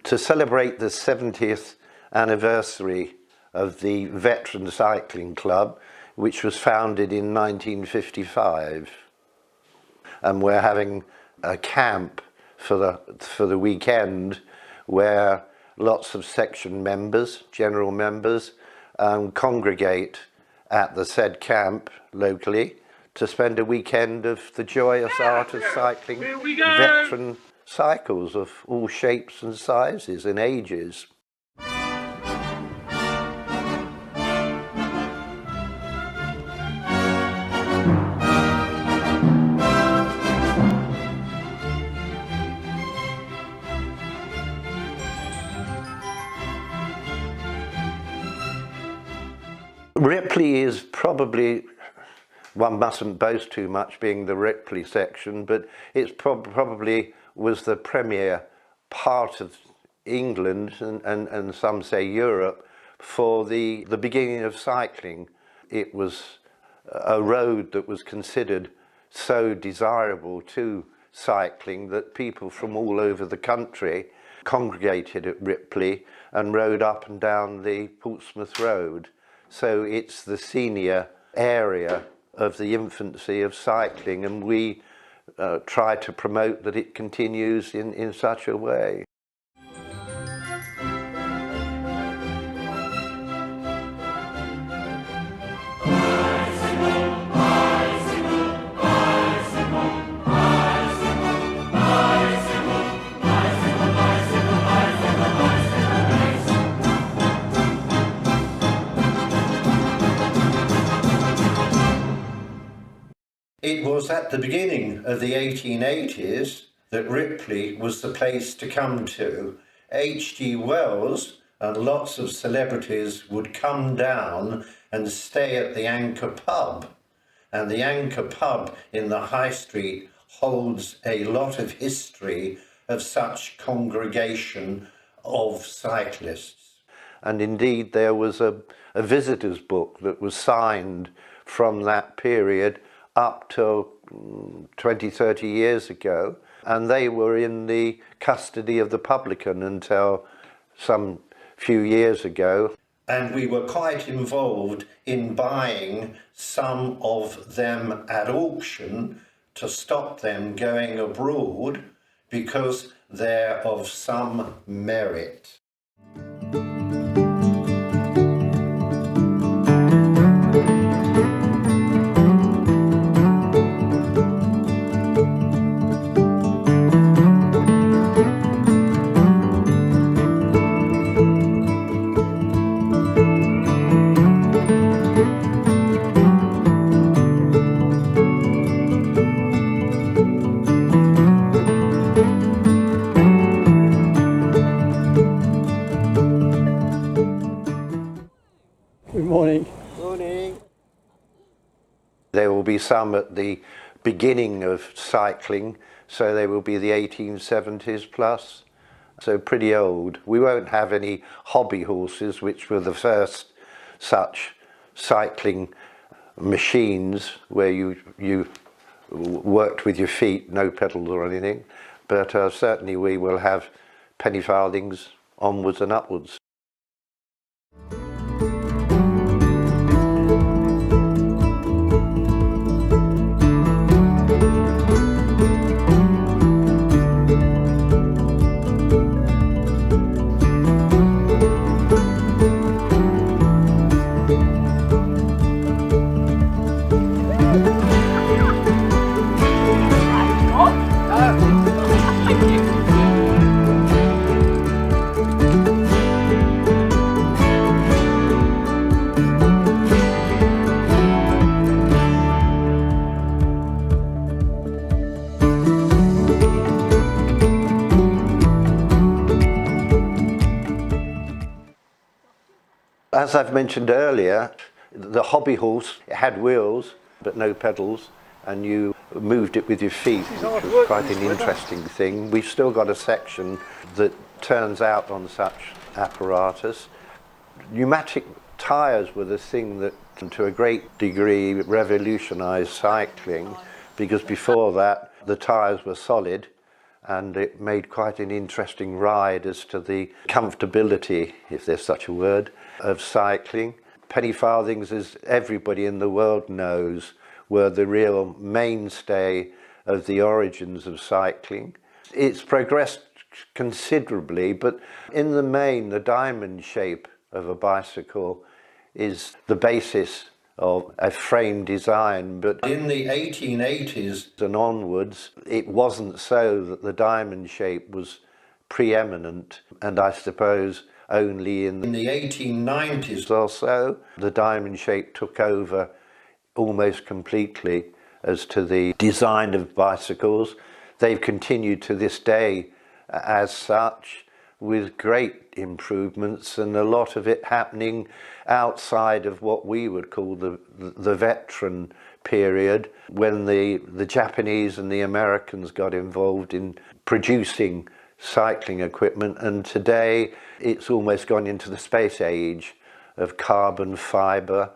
to celebrate the 70th anniversary of the Veteran Cycling Club, which was founded in 1955. And we're having a camp for the weekend where lots of section members, general members, congregate at the said camp locally to spend a weekend of the joyous art of cycling veteran cycles of all shapes and sizes and ages. Ripley is probably, one mustn't boast too much being the Ripley section, but it's probably was the premier part of England and some say Europe for the beginning of cycling. It was a road that was considered so desirable to cycling that people from all over the country congregated at Ripley and rode up and down the Portsmouth Road. So it's the senior area of the infancy of cycling, and we try to promote that it continues in such a way. It was at the beginning of the 1880s that Ripley was the place to come to. H.G. Wells and lots of celebrities would come down and stay at the Anchor Pub. And the Anchor Pub in the High Street holds a lot of history of such congregation of cyclists. And indeed there was a visitor's book that was signed from that period up to 20-30 years ago, and they were in the custody of the publican until some few years ago. And we were quite involved in buying some of them at auction to stop them going abroad because they're of some merit. Good morning. Morning. There will be some at the beginning of cycling, so they will be the 1870s plus, so pretty old. We won't have any hobby horses, which were the first such cycling machines where you worked with your feet, no pedals or anything, but certainly we will have penny farthings onwards and upwards. As I've mentioned earlier, the hobby horse had wheels but no pedals, and you moved it with your feet, which was quite an interesting thing. We've still got a section that turns out on such apparatus. Pneumatic tyres were the thing that, to a great degree, revolutionised cycling, because before that the tyres were solid and it made quite an interesting ride as to the comfortability, if there's such a word, of cycling. Penny farthings, as everybody in the world knows, were the real mainstay of the origins of cycling. It's progressed considerably, but in the main, the diamond shape of a bicycle is the basis of a frame design. But in the 1880s and onwards, it wasn't so that the diamond shape was preeminent, and I suppose only in the 1890s or so, the diamond shape took over almost completely as to the design of bicycles. They've continued to this day as such, with great improvements, and a lot of it happening outside of what we would call the veteran period, when the Japanese and the Americans got involved in producing cycling equipment, and today it's almost gone into the space age of carbon fibre.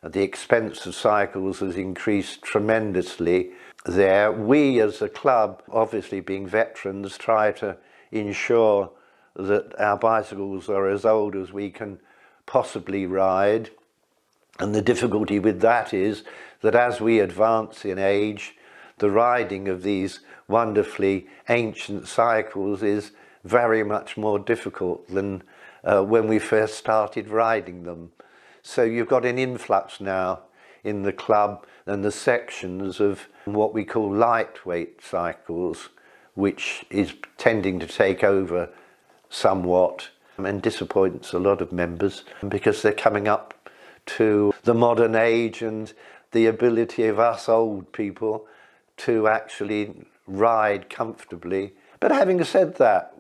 The expense of cycles has increased tremendously there. We as a club, obviously being veterans, try to ensure that our bicycles are as old as we can possibly ride, and the difficulty with that is that as we advance in age, the riding of these wonderfully ancient cycles is very much more difficult than when we first started riding them. So you've got an influx now in the club and the sections of what we call lightweight cycles, which is tending to take over somewhat and disappoints a lot of members because they're coming up to the modern age and the ability of us old people to actually ride comfortably. But having said that,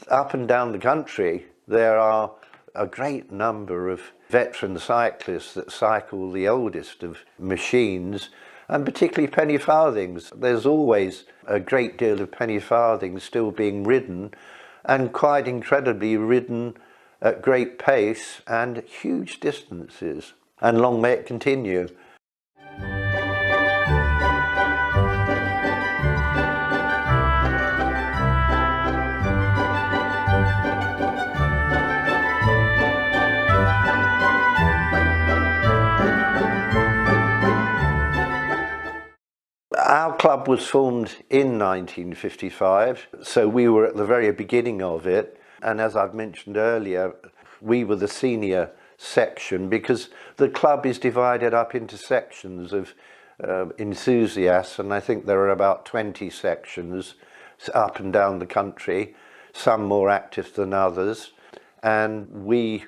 up and down the country there are a great number of veteran cyclists that cycle the oldest of machines, and particularly penny farthings. There's always a great deal of penny farthings still being ridden, and quite incredibly ridden at great pace and huge distances. And long may it continue. Our club was formed in 1955, so we were at the very beginning of it, and as I've mentioned earlier, we were the senior section because the club is divided up into sections of enthusiasts, and I think there are about 20 sections up and down the country, some more active than others, and we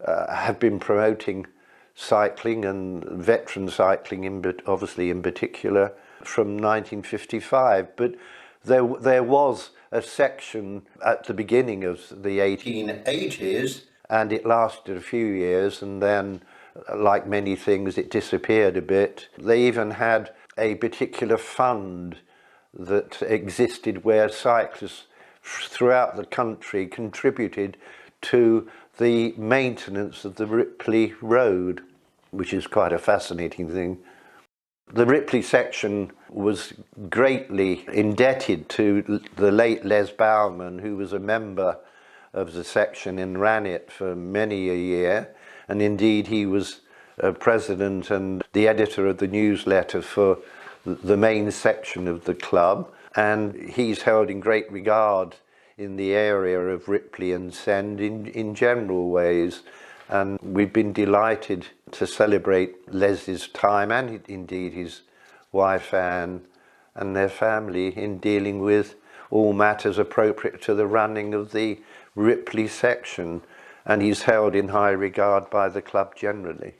have been promoting cycling and veteran cycling obviously in particular from 1955, but there was a section at the beginning of the 1880s, and it lasted a few years, and then, like many things, it disappeared a bit. They even had a particular fund that existed where cyclists throughout the country contributed to the maintenance of the Ripley Road, which is quite a fascinating thing. The Ripley section was greatly indebted to the late Les Bowman, who was a member of the section and ran it for many a year, and indeed he was president and the editor of the newsletter for the main section of the club, and he's held in great regard in the area of Ripley and Send in general ways. And we've been delighted to celebrate Les's time, and indeed his wife Anne and their family, in dealing with all matters appropriate to the running of the Ripley section, and he's held in high regard by the club generally.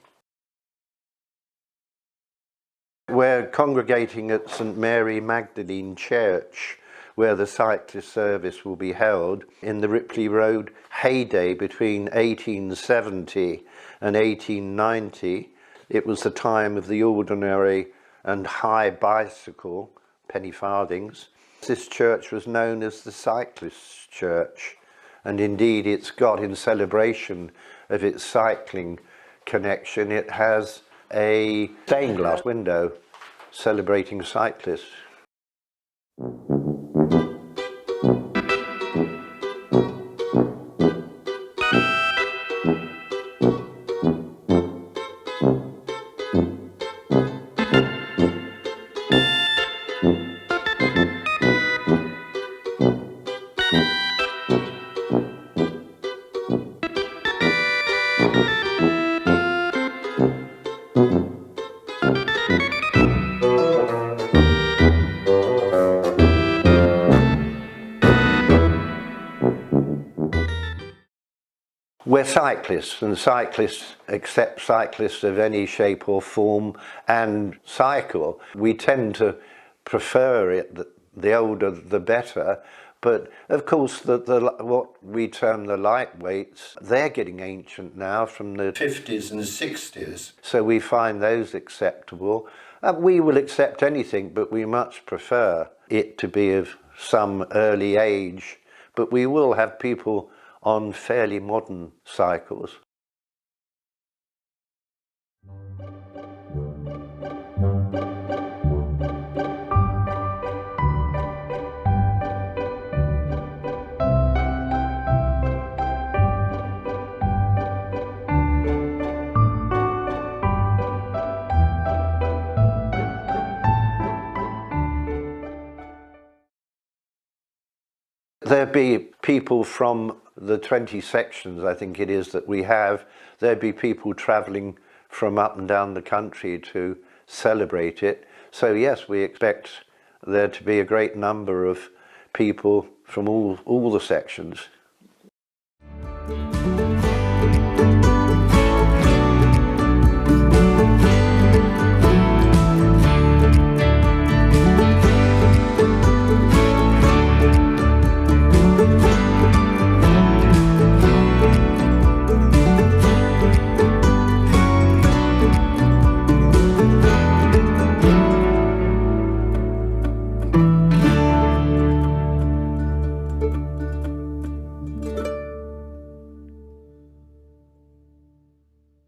We're congregating at St Mary Magdalene Church, where the cyclist service will be held in the Ripley Road heyday between 1870 and 1890. It was the time of the ordinary and high bicycle, penny farthings. This church was known as the Cyclists' Church, and indeed it's got, in celebration of its cycling connection, it has a stained glass window celebrating cyclists. cyclists, and cyclists accept cyclists of any shape or form and cycle. We tend to prefer it, the older the better, but of course what we term the lightweights, they're getting ancient now from the 50s and 60s, so we find those acceptable. We will accept anything, but we much prefer it to be of some early age, but we will have people on fairly modern cycles. There'd be people from the 20 sections, I think it is, that we have. There'd be people travelling from up and down the country to celebrate it. So yes, we expect there to be a great number of people from all the sections.